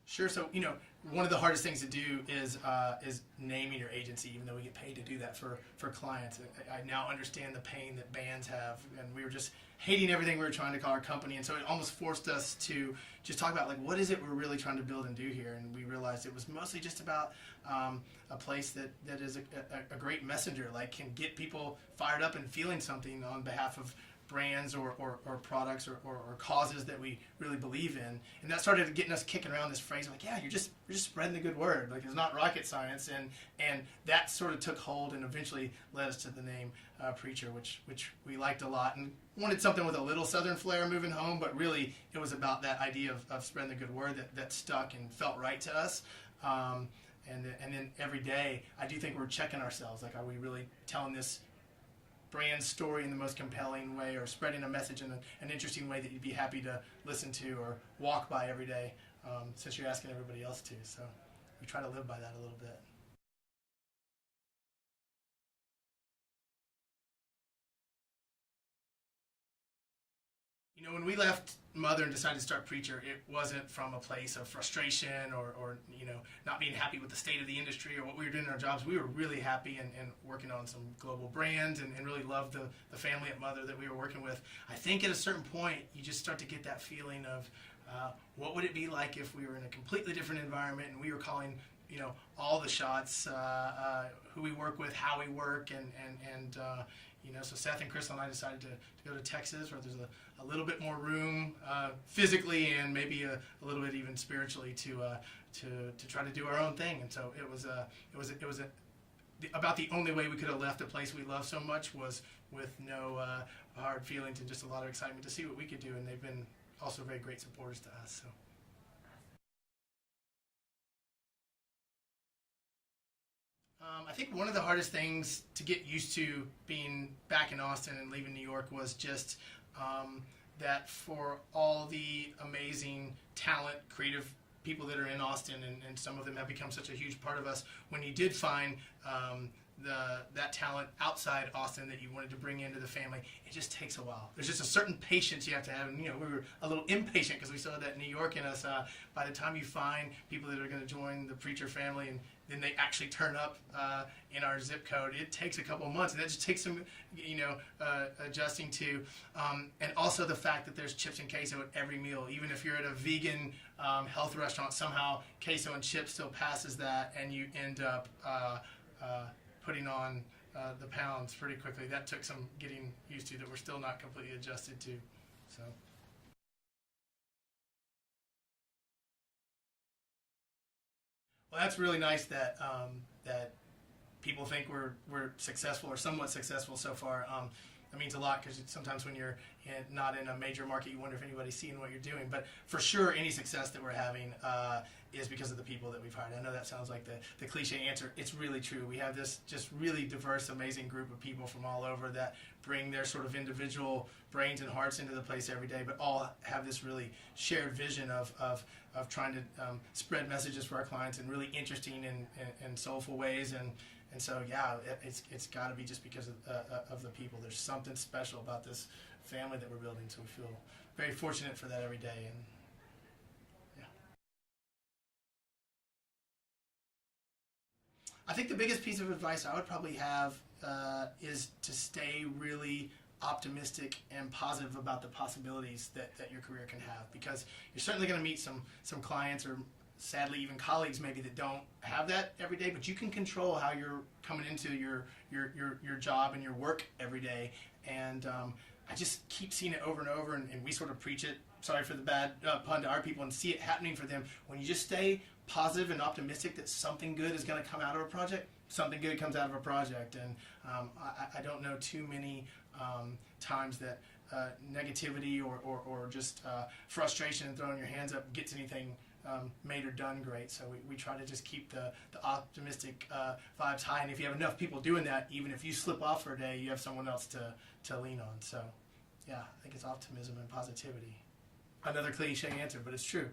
Sure. So, one of the hardest things to do is naming your agency, even though we get paid to do that for clients. I now understand the pain that bands have, and we were just hating everything we were trying to call our company, and so it almost forced us to just talk about, like, what is it we're really trying to build and do here. And we realized it was mostly just about a place that is a great messenger, like can get people fired up and feeling something on behalf of brands or products or causes that we really believe in. And that started getting us kicking around this phrase like, yeah, you're just spreading the good word. Like, it's not rocket science. And that sort of took hold and eventually led us to the name Preacher, which we liked a lot and wanted something with a little Southern flair moving home, but really it was about that idea of spreading the good word that stuck and felt right to us. And then every day, I do think we're checking ourselves. Like, are we really telling this brand story in the most compelling way, or spreading a message in an interesting way that you'd be happy to listen to or walk by every day, since you're asking everybody else to. So we try to live by that a little bit. When we left Mother and decided to start Preacher, it wasn't from a place of frustration or not being happy with the state of the industry or what we were doing in our jobs. We were really happy and working on some global brands and really loved the family at Mother that we were working with. I think at a certain point, you just start to get that feeling of what would it be like if we were in a completely different environment and we were calling all the shots, who we work with, how we work, and so Seth and Crystal and I decided to go to Texas, where there's a little bit more room physically and maybe a little bit even spiritually to try to do our own thing. And so it was about the only way we could have left a place we love so much was with no hard feelings and just a lot of excitement to see what we could do. And they've been also very great supporters to us. So. I think one of the hardest things to get used to being back in Austin and leaving New York was just that for all the amazing talent, creative people that are in Austin, and some of them have become such a huge part of us, when you did find that talent outside Austin that you wanted to bring into the family, it just takes a while. There's just a certain patience you have to have, and we were a little impatient because we saw that New York in us. By the time you find people that are going to join the Preacher family and then they actually turn up in our zip code, it takes a couple of months, and that just takes some adjusting to. And also the fact that there's chips and queso at every meal. Even if you're at a vegan health restaurant, somehow queso and chips still passes that, and you end up putting on the pounds pretty quickly. That took some getting used to that we're still not completely adjusted to. So. Well, that's really nice that that people think we're successful or somewhat successful so far. That means a lot, because sometimes when you're not in a major market, you wonder if anybody's seeing what you're doing. But for sure, any success that we're having is because of the people that we've hired. I know that sounds like the cliche answer. It's really true. We have this just really diverse, amazing group of people from all over that bring their sort of individual brains and hearts into the place every day, but all have this really shared vision of trying to spread messages for our clients in really interesting and soulful ways. And so, yeah, it's got to be just because of the people. There's something special about this family that we're building, so we feel very fortunate for that every day. And yeah, I think the biggest piece of advice I would probably have is to stay really optimistic and positive about the possibilities that your career can have, because you're certainly going to meet some clients, or sadly even colleagues maybe, that don't have that every day, but you can control how you're coming into your job and your work every day. And I just keep seeing it over and over, and we sort of preach it, sorry for the bad pun, to our people, and see it happening for them. When you just stay positive and optimistic that something good is going to come out of a project, something good comes out of a project. And I don't know too many times that negativity or just frustration and throwing your hands up gets anything made or done great. So we try to just keep the optimistic vibes high, and if you have enough people doing that, even if you slip off for a day, you have someone else to lean on. So yeah, I think it's optimism and positivity. Another cliche answer, but it's true.